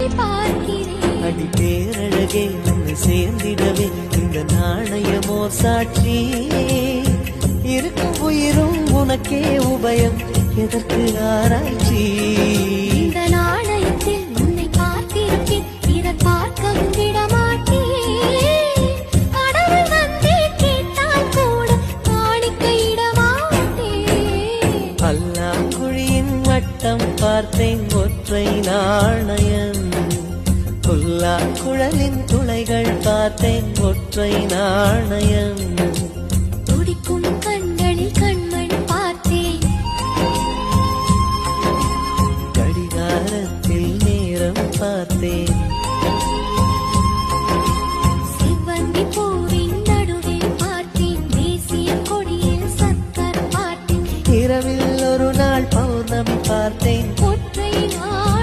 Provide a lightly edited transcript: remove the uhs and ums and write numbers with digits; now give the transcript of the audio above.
அடி பேரழகே உன்னை சேர்ந்திடவே இந்த நாணயமோ சாட்சி இருக்கும் உயிரும் உனக்கே உபயம் எதற்கு ஆராய்ச்சி இந்த நாணயத்தில் உன்னை பார்த்திருப்பேன் பிறர் பார்க்கவும் விடமாட்டேன் கடவுள் வந்தே கேட்டால் கூட காணிக்கையிடமாட்டேன் பல்லாங்குழியின் வட்டம் பார்த்தேன் ஒற்றை நாணயம் புல்லா குழலின் துளைகள் பார்த்தேன் ஒற்றை நாணயம் துடிக்கும் கண்களில் கண்மணி பார்த்தேன் கடிகாரத்தில் நேரம் பார்த்தேன் செவ்வந்தி பூவின் நடுவில் பார்த்தேன் தேசிய கொடியில் சக்கரம் பார்த்தேன் இரவில் ஒரு நாள் பௌர்ணமி பார்த்தேன் ஒற்றை நாள்